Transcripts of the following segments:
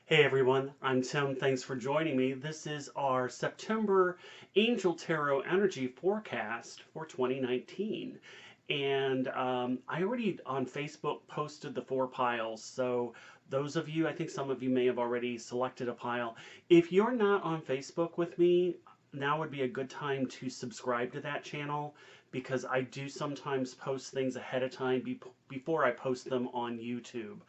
Hey everyone, I'm Tim. Thanks for joining me. This is our September Angel Tarot Energy Forecast for 2019. And I already on Facebook posted the 4 piles. So those of you, I think some of you may have already selected a pile. If you're not on Facebook with me, now would be a good time to subscribe to that channel because I do sometimes post things ahead of time before I post them on YouTube.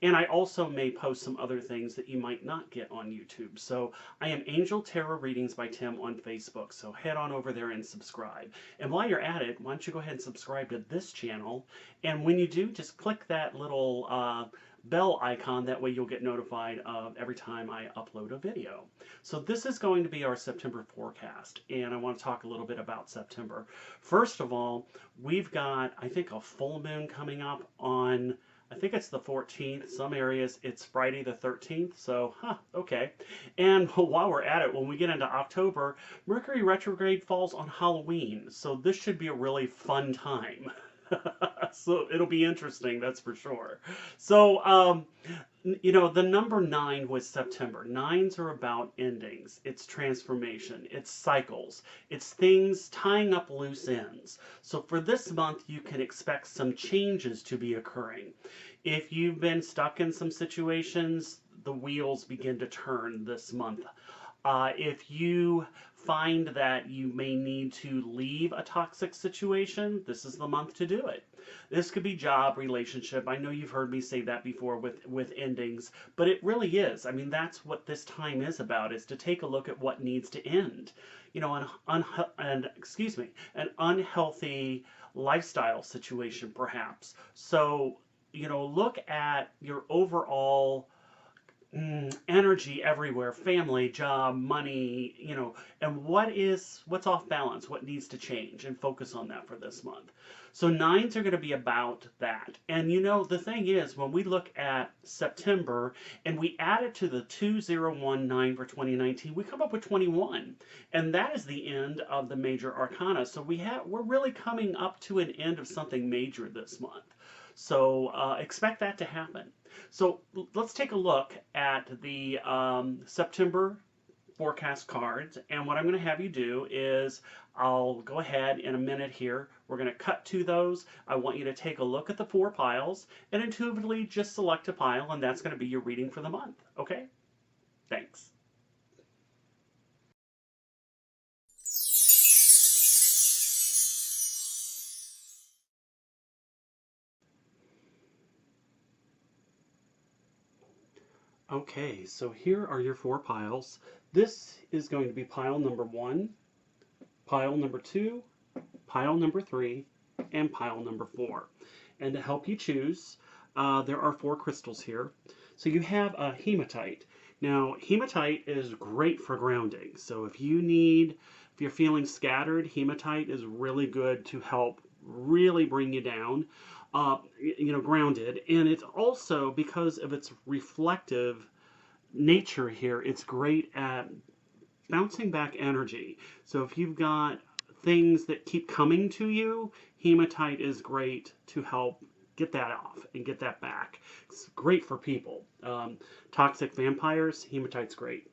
And I also may post some other things that you might not get on YouTube. So I am Angel Tarot Readings by Tim on Facebook. So head on over there and subscribe. And while you're at it, why don't you go ahead and subscribe to this channel. And when you do, just click that little bell icon. That way you'll get notified of every time I upload a video. So this is going to be our September forecast. And I want to talk a little bit about September. First of all, we've got, I think, a full moon coming up on, I think it's the 14th. Some areas it's Friday the 13th. So, okay. And while we're at it, when we get into October, Mercury retrograde falls on Halloween. So this should be a really fun time. So it'll be interesting, that's for sure. So, the number 9 was September. Nines are about endings. It's transformation. It's cycles. It's things tying up loose ends. So for this month, you can expect some changes to be occurring. If you've been stuck in some situations, the wheels begin to turn this month. If you find that you may need to leave a toxic situation, this is the month to do it. This could be job, relationship. I know you've heard me say that before with endings, but it really is. I mean, that's what this time is about, is to take a look at what needs to end. An unhealthy lifestyle situation, perhaps. So, look at your overall energy everywhere, family, job, money, and what's off balance, what needs to change, and focus on that for this month. So nines are going to be about that. And the thing is, when we look at September and we add it to the 2019 for 2019, we come up with 21. And that is the end of the major arcana. So we're really coming up to an end of something major this month. So expect that to happen. So let's take a look at the September forecast cards. And what I'm going to have you do is I'll go ahead in a minute here. We're going to cut to those. I want you to take a look at the 4 piles and intuitively just select a pile, and that's going to be your reading for the month. Okay? Thanks. Okay, so here are your 4 piles. This is going to be pile number 1, pile number 2, pile number 3, and pile number 4. And to help you choose, there are 4 crystals here. So you have a hematite. Now, hematite is great for grounding. So if you're feeling scattered, hematite is really good to help really bring you down. Grounded. And it's also, because of its reflective nature here, it's great at bouncing back energy. So if you've got things that keep coming to you, hematite is great to help get that off and get that back. It's great for people. Toxic vampires, hematite's great.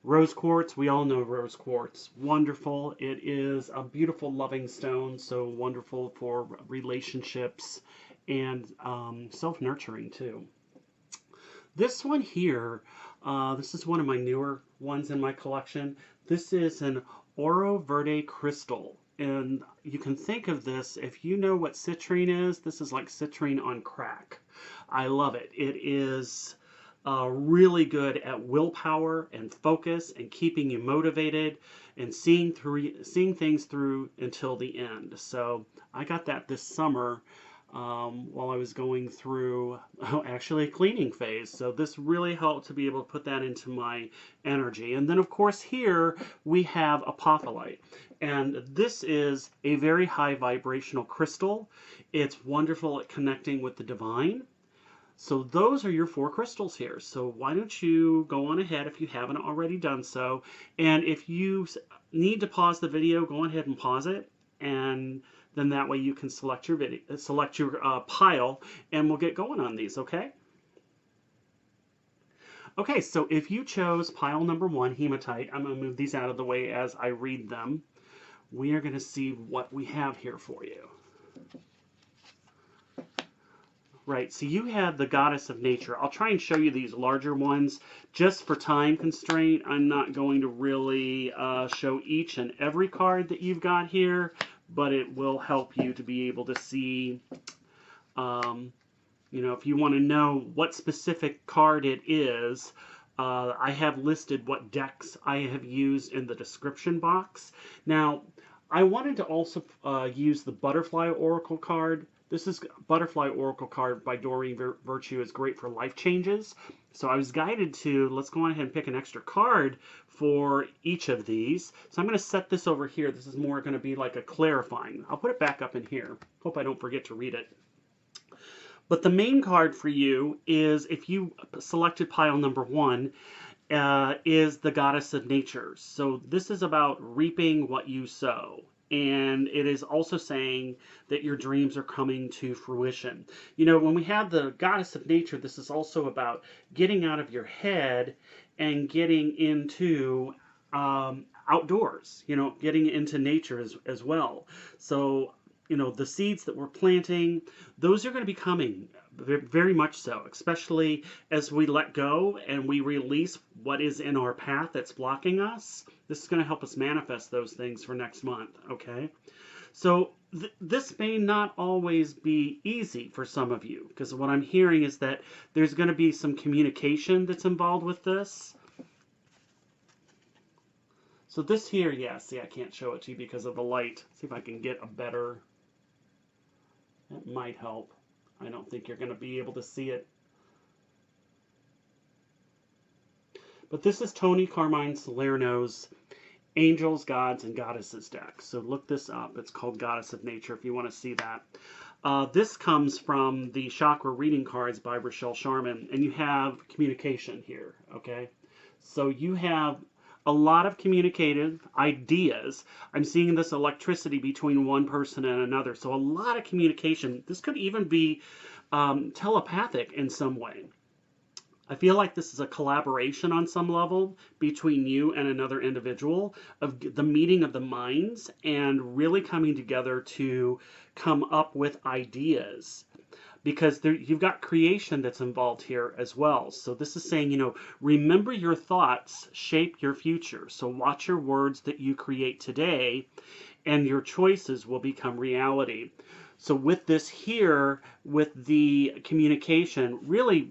Rose quartz, we all know rose quartz. Wonderful. It is a beautiful loving stone, so wonderful for relationships and self-nurturing too. This one here, this is one of my newer ones in my collection. This is an Oro Verde crystal. And you can think of this, if you know what citrine is, this is like citrine on crack. I love it. It is really good at willpower and focus and keeping you motivated and seeing things through until the end. So I got that this summer while I was going through actually a cleaning phase. So this really helped to be able to put that into my energy. And then of course here we have apophyllite. And this is a very high vibrational crystal. It's wonderful at connecting with the divine. So those are your 4 crystals here. So why don't you go on ahead if you haven't already done so. And if you need to pause the video, go ahead and pause it. And then that way you can select your pile, and we'll get going on these, okay? Okay, so if you chose pile number 1, hematite, I'm going to move these out of the way as I read them. We are going to see what we have here for you. Right, so you have the goddess of nature. I'll try and show you these larger ones. Just for time constraint, I'm not going to really show each and every card that you've got here, but it will help you to be able to see, if you want to know what specific card it is, I have listed what decks I have used in the description box. Now, I wanted to also use the Butterfly Oracle card. This is Butterfly Oracle card by Doreen Virtue. Is great for life changes. So I was guided to, let's go ahead and pick an extra card for each of these. So I'm going to set this over here. This is more going to be like a clarifying. I'll put it back up in here. Hope I don't forget to read it. But the main card for you is, if you selected pile number 1, is the Goddess of Nature. So this is about reaping what you sow. And it is also saying that your dreams are coming to fruition. When we have the Goddess of Nature, this is also about getting out of your head and getting into outdoors, getting into nature as well. So, the seeds that we're planting, those are going to be coming very much so, especially as we let go and we release what is in our path that's blocking us. This is going to help us manifest those things for next month, okay? So this may not always be easy for some of you, because what I'm hearing is that there's going to be some communication that's involved with this. So this here, yeah, see, I can't show it to you because of the light. See if I can get a better... That might help. I don't think you're going to be able to see it. But this is Toni, Carmine, Salerno's Angels, Gods, and Goddesses deck. So look this up. It's called Goddess of Nature if you want to see that. This comes from the Chakra reading cards by Rachelle Charman. And you have communication here, okay? So you have a lot of communicative ideas. I'm seeing this electricity between one person and another. So a lot of communication. This could even be telepathic in some way. I feel like this is a collaboration on some level between you and another individual, of the meeting of the minds and really coming together to come up with ideas. Because you've got creation that's involved here as well. So this is saying, remember your thoughts shape your future. So watch your words that you create today, and your choices will become reality. So with this here, with the communication, really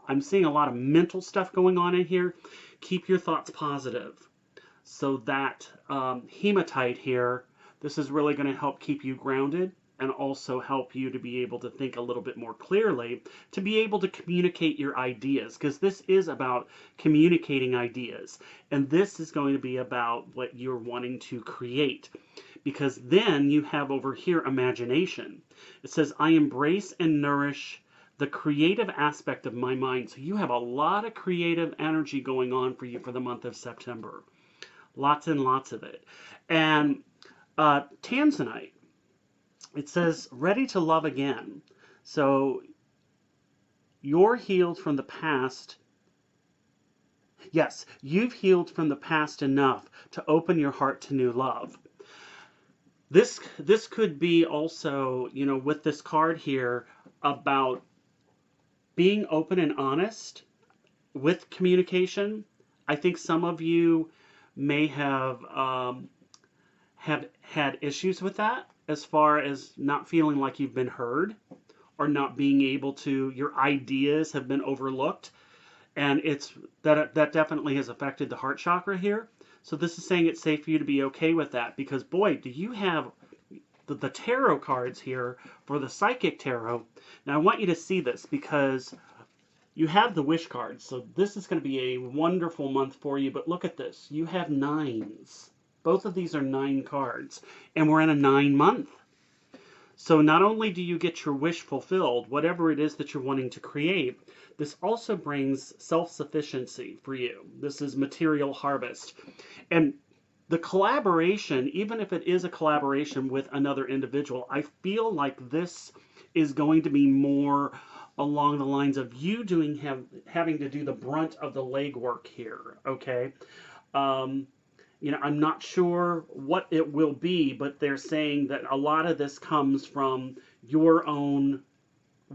I'm seeing a lot of mental stuff going on in here. Keep your thoughts positive. So that hematite here, this is really going to help keep you grounded, and also help you to be able to think a little bit more clearly, to be able to communicate your ideas, because this is about communicating ideas. And this is going to be about what you're wanting to create, because then you have over here imagination. It says, I embrace and nourish the creative aspect of my mind. So you have a lot of creative energy going on for you for the month of September. Lots and lots of it. And tanzanite, it says, ready to love again. So you're healed from the past. Yes, you've healed from the past enough to open your heart to new love. This could be also, with this card here, about being open and honest with communication. I think some of you may have had issues with that, as far as not feeling like you've been heard, or not being able to, your ideas have been overlooked. And that definitely has affected the heart chakra here. So this is saying it's safe for you to be okay with that, because boy, do you have the tarot cards here for the psychic tarot. Now I want you to see this, because you have the wish cards. So this is going to be a wonderful month for you. But look at this. You have 9s. Both of these are 9 cards, and we're in a 9 month. So not only do you get your wish fulfilled, whatever it is that you're wanting to create, this also brings self-sufficiency for you. This is material harvest. And the collaboration, even if it is a collaboration with another individual, I feel like this is going to be more along the lines of you having to do the brunt of the legwork here, okay? Um, I'm not sure what it will be, but they're saying that a lot of this comes from your own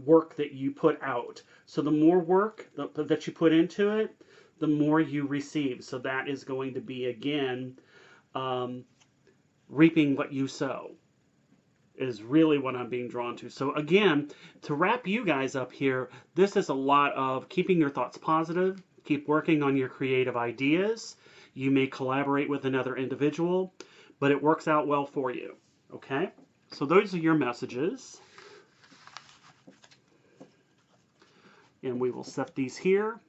work that you put out. So the more work that you put into it, the more you receive. So that is going to be, again, um, reaping what you sow is really what I'm being drawn to. So again, to wrap you guys up here, this is a lot of keeping your thoughts positive, keep working on your creative ideas. You may collaborate with another individual, but it works out well for you. Okay? So those are your messages. And we will set these here.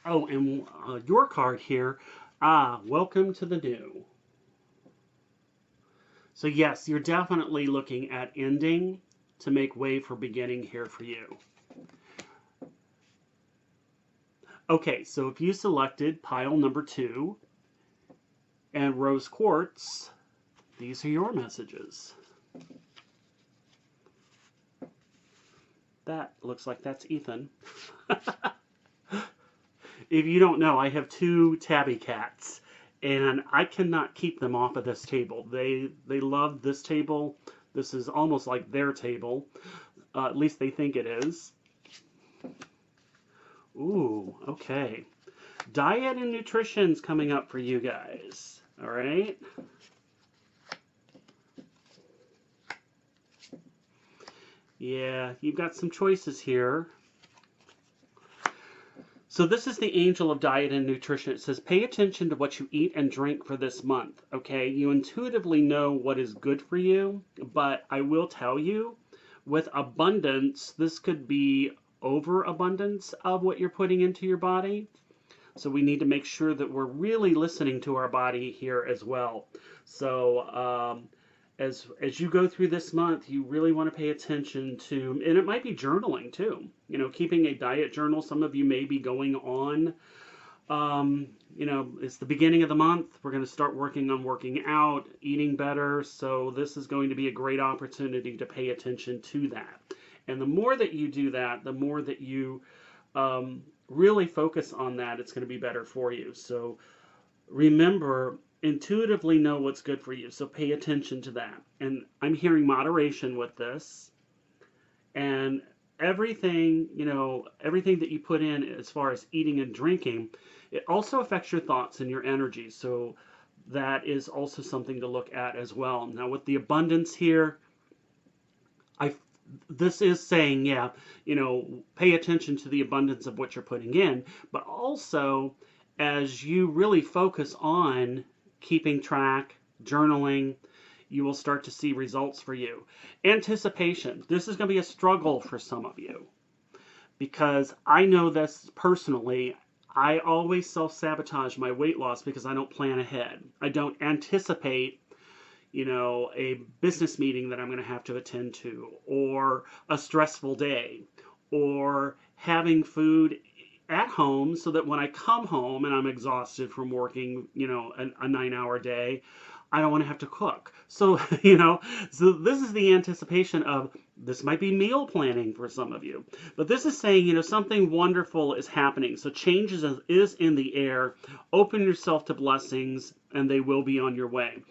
Oh, and your card here. Welcome to the new. So yes, you're definitely looking at ending to make way for beginning here for you. Okay, so if you selected pile number 2 and rose quartz, these are your messages. That looks like that's Ethan. If you don't know, I have 2 tabby cats, and I cannot keep them off of this table. They love this table. This is almost like their table. At least they think it is. Ooh, okay. Diet and nutrition's coming up for you guys. All right. Yeah, you've got some choices here. So this is the angel of diet and nutrition. It says, pay attention to what you eat and drink for this month, okay? You intuitively know what is good for you, but I will tell you, with abundance, this could be overabundance of what you're putting into your body. So we need to make sure that we're really listening to our body here as well. So as you go through this month, you really want to pay attention to, and it might be journaling too. Keeping a diet journal. Some of you may be going on. It's the beginning of the month. We're going to start working on working out, eating better. So this is going to be a great opportunity to pay attention to that. And the more that you do that, the more that you really focus on that, it's going to be better for you. So remember, intuitively know what's good for you. So pay attention to that. And I'm hearing moderation with this. And everything, everything that you put in as far as eating and drinking, it also affects your thoughts and your energy. So that is also something to look at as well. Now with the abundance here, this is saying, pay attention to the abundance of what you're putting in, but also as you really focus on keeping track, journaling, you will start to see results for you. Anticipation. This is going to be a struggle for some of you because I know this personally. I always self-sabotage my weight loss because I don't plan ahead. I don't anticipate a business meeting that I'm going to have to attend to, or a stressful day, or having food at home so that when I come home and I'm exhausted from working, a 9-hour day, I don't want to have to cook. So, so this is the anticipation of, this might be meal planning for some of you, but this is saying, something wonderful is happening. So change is in the air. Open yourself to blessings and they will be on your way.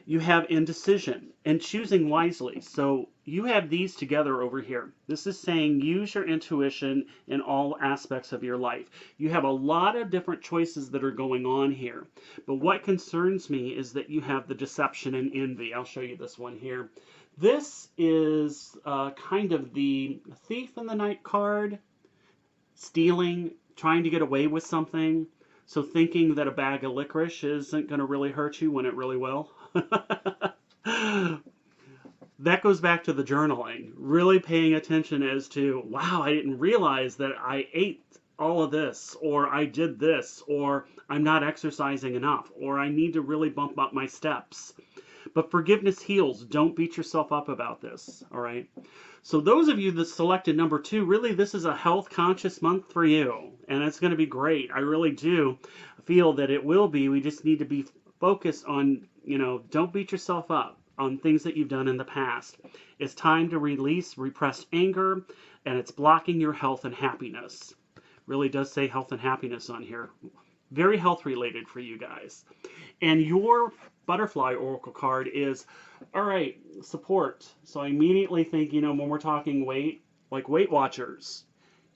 You have indecision and choosing wisely. So you have these together over here. This is saying use your intuition in all aspects of your life. You have a lot of different choices that are going on here. But what concerns me is that you have the deception and envy. I'll show you this one here. This is kind of the thief in the night card, stealing, trying to get away with something. So thinking that a bag of licorice isn't going to really hurt you when it really will. That goes back to the journaling. Really paying attention as to, wow, I didn't realize that I ate all of this, or I did this, or I'm not exercising enough, or I need to really bump up my steps. But forgiveness heals. Don't beat yourself up about this, all right? So those of you that selected number 2, really this is a health conscious month for you, and it's going to be great. I really do feel that it will be. We just need to be focused on, don't beat yourself up on things that you've done in the past. It's time to release repressed anger and it's blocking your health and happiness. Really does say health and happiness on here. Very health related for you guys. And your butterfly oracle card is, all right, support. So I immediately think, when we're talking weight, like Weight Watchers,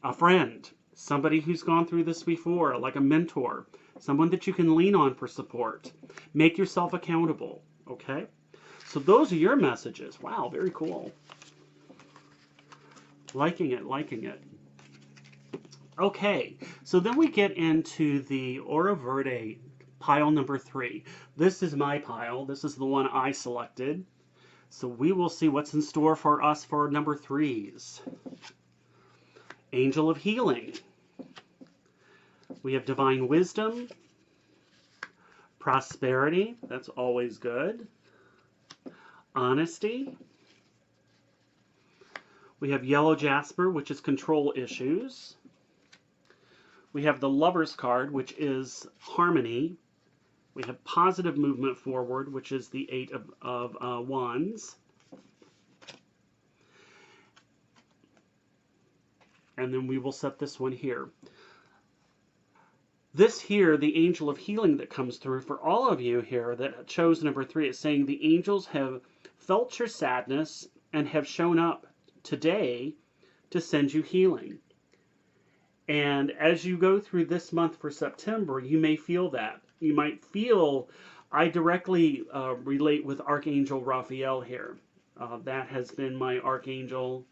a friend, somebody who's gone through this before, like a mentor, someone that you can lean on for support. Make yourself accountable, okay? So those are your messages. Wow, very cool. Liking it, liking it. Okay, so then we get into the Aura Verde pile number 3. This is my pile. This is the one I selected. So we will see what's in store for us for number 3s. Angel of Healing. We have Divine Wisdom. Prosperity. That's always good. Honesty. We have Yellow Jasper, which is control issues. We have the Lover's card, which is harmony. We have positive movement forward, which is the 8 of Wands. And then we will set this one here. This here, the Angel of Healing that comes through for all of you here that chose number 3, is saying the angels have felt your sadness and have shown up today to send you healing. And as you go through this month for September, you may feel that. You might feel, I directly relate with Archangel Raphael here. That has been my archangel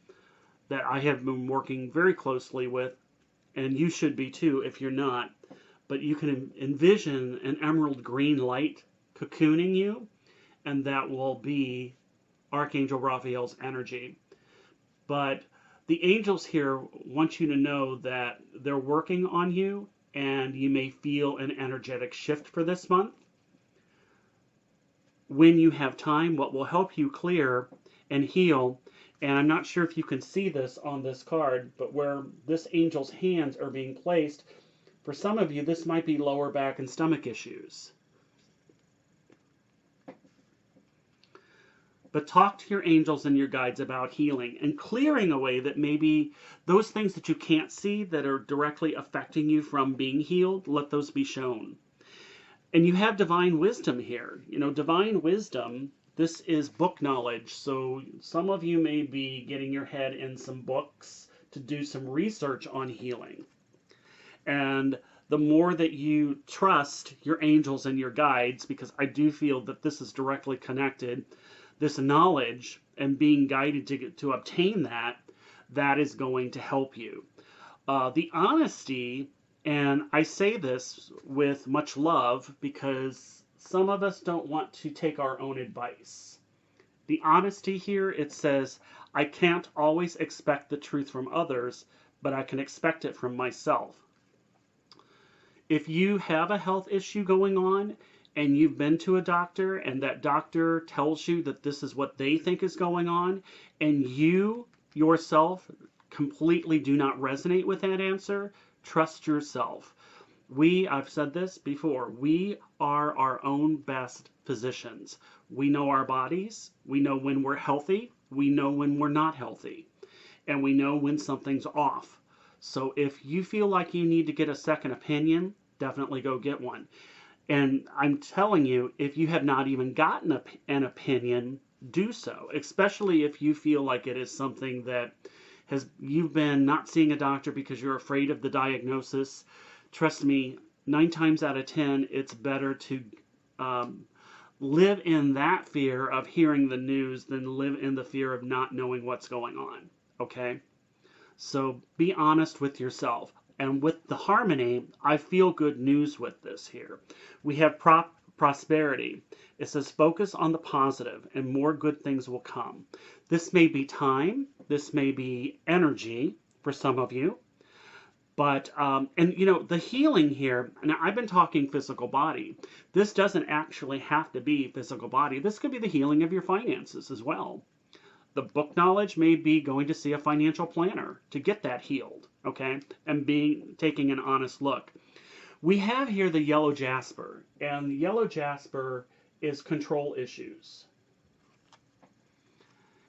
that I have been working very closely with, and you should be too if you're not. But you can envision an emerald green light cocooning you, and that will be Archangel Raphael's energy. But the angels here want you to know that they're working on you, and you may feel an energetic shift for this month. When you have time, what will help you clear and heal, and I'm not sure if you can see this on this card, but where this angel's hands are being placed, for some of you, this might be lower back and stomach issues. But talk to your angels and your guides about healing and clearing away that maybe those things that you can't see that are directly affecting you from being healed, let those be shown. And you have divine wisdom here. Divine wisdom, this is book knowledge. So some of you may be getting your head in some books to do some research on healing. And the more that you trust your angels and your guides, because I do feel that this is directly connected, this knowledge and being guided to obtain that is going to help you. The honesty, and I say this with much love because some of us don't want to take our own advice. The honesty here, it says, I can't always expect the truth from others, but I can expect it from myself. If you have a health issue going on and you've been to a doctor and that doctor tells you that this is what they think is going on and you yourself completely do not resonate with that answer, trust yourself. I've said this before, we are our own best physicians. We know our bodies, we know when we're healthy, we know when we're not healthy, and we know when something's off. So if you feel like you need to get a second opinion, definitely go get one. And I'm telling you, if you have not even gotten an opinion, do so, especially if you feel like it is something that you've been not seeing a doctor because you're afraid of the diagnosis. Trust me, 9 times out of 10, it's better to live in that fear of hearing the news than live in the fear of not knowing what's going on, okay? So be honest with yourself. And with the harmony, I feel good news with this here. We have prosperity. It says focus on the positive and more good things will come. This may be time. This may be energy for some of you. But, the healing here, now I've been talking physical body. This doesn't actually have to be physical body. This could be the healing of your finances as well. The book knowledge may be going to see a financial planner to get that healed, okay? And taking an honest look. We have here the yellow jasper, and yellow jasper is control issues.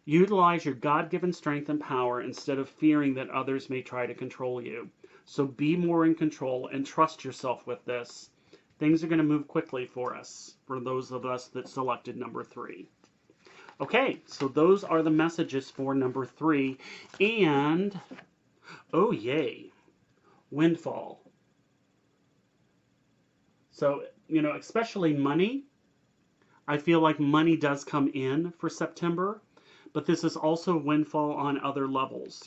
Utilize your God-given strength and power instead of fearing that others may try to control you. So be more in control and trust yourself with this. Things are going to move quickly for us, for those of us that selected number 3. Okay, so those are the messages for number 3. And, oh yay, windfall. So, especially money. I feel like money does come in for September, but this is also windfall on other levels.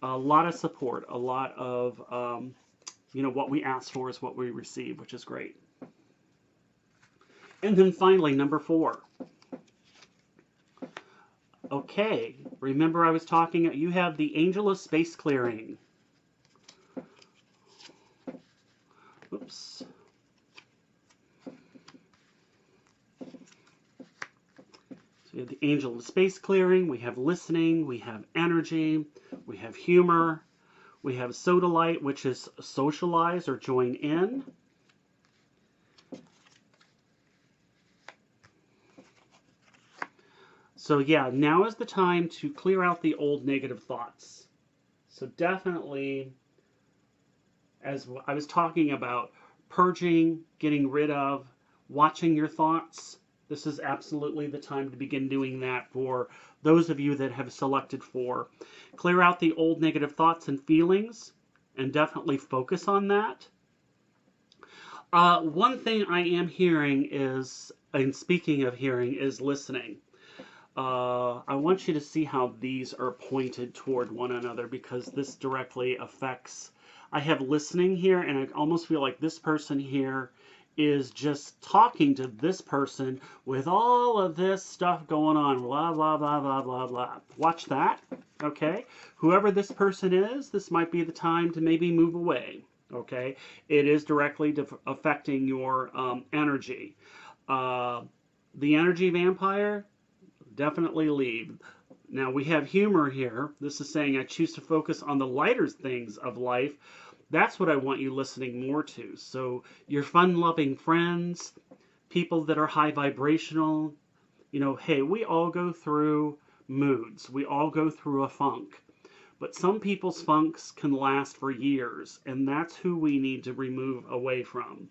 A lot of support, a lot of, what we ask for is what we receive, which is great. And then finally, number 4. Okay, remember I was talking, you have the Angel of Space Clearing. Oops. So we have the Angel of Space Clearing, we have listening, we have energy, we have humor, we have Sodalite, which is socialize or join in. So yeah, now is the time to clear out the old negative thoughts. So definitely, as I was talking about, purging, getting rid of, watching your thoughts, this is absolutely the time to begin doing that for those of you that have selected 4. Clear out the old negative thoughts and feelings, and definitely focus on that. One thing I am hearing is, and speaking of hearing, is listening. I want you to see how these are pointed toward one another, because this directly affects. I have listening here, and I almost feel like this person here is just talking to this person with all of this stuff going on. Blah, blah, blah, blah, blah, blah. Watch that, okay? Whoever this person is, this might be the time to maybe move away, okay? It is directly affecting your energy. The energy vampire, definitely leave. Now we have humor here. This is saying I choose to focus on the lighter things of life. That's what I want you listening more to. So your fun-loving friends, people that are high vibrational, hey, we all go through moods. We all go through a funk. But some people's funks can last for years, and that's who we need to remove away from.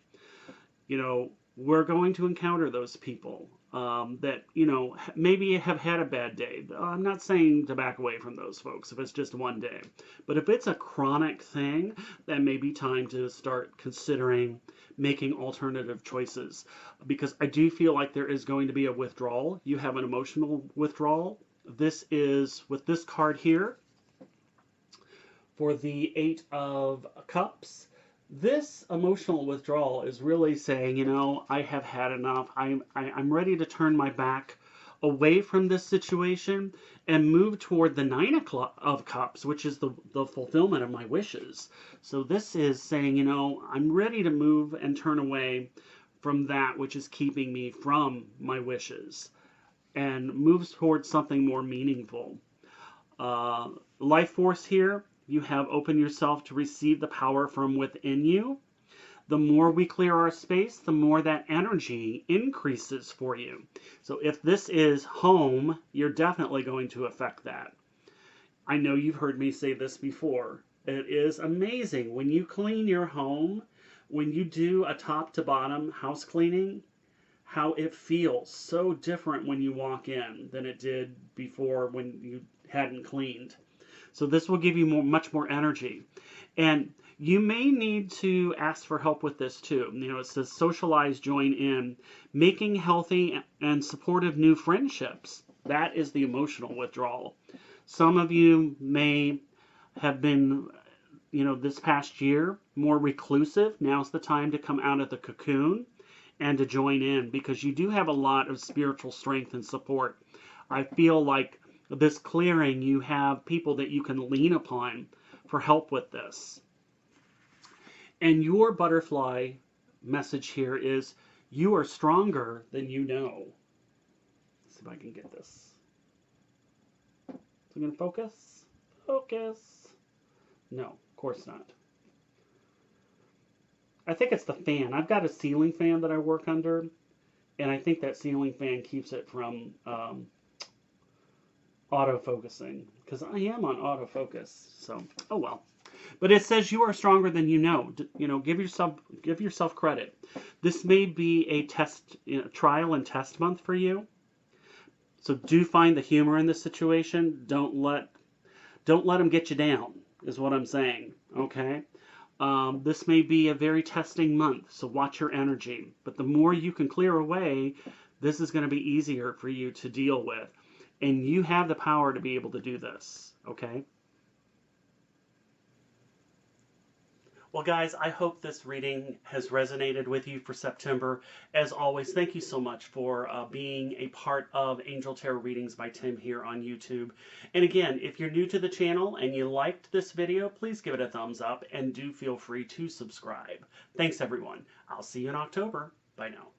We're going to encounter those people that, maybe have had a bad day. I'm not saying to back away from those folks if it's just one day. But if it's a chronic thing, then may be time to start considering making alternative choices. Because I do feel like there is going to be a withdrawal. You have an emotional withdrawal. This is, with this card here, for the 8 of Cups, this emotional withdrawal is really saying, I have had enough. I'm ready to turn my back away from this situation and move toward the 9 of Cups, which is the fulfillment of my wishes. So this is saying, I'm ready to move and turn away from that which is keeping me from my wishes and moves towards something more meaningful. Life force here. You have opened yourself to receive the power from within you. The more we clear our space, the more that energy increases for you. So if this is home, you're definitely going to affect that. I know you've heard me say this before. It is amazing when you clean your home, when you do a top to bottom house cleaning, how it feels so different when you walk in than it did before when you hadn't cleaned. So this will give you much more energy. And you may need to ask for help with this too. It says socialize, join in, making healthy and supportive new friendships. That is the emotional withdrawal. Some of you may have been, this past year, more reclusive. Now's the time to come out of the cocoon and to join in, because you do have a lot of spiritual strength and support. I feel like this clearing, you have people that you can lean upon for help with this. And your butterfly message here is, you are stronger than you know. Let's see if I can get this. Is it going to focus? Focus. No, of course not. I think it's the fan. I've got a ceiling fan that I work under, and I think that ceiling fan keeps it from autofocusing, because I am on autofocus. So, oh well. But it says you are stronger than you know. You know, give yourself credit. This may be a test, trial and test month for you. So do find the humor in this situation. Don't let them get you down, is what I'm saying. Okay. This may be a very testing month, so watch your energy. But the more you can clear away, this is going to be easier for you to deal with. And you have the power to be able to do this, okay? Well, guys, I hope this reading has resonated with you for September. As always, thank you so much for being a part of Angel Tarot Readings by Tim here on YouTube. And again, if you're new to the channel and you liked this video, please give it a thumbs up and do feel free to subscribe. Thanks, everyone. I'll see you in October. Bye now.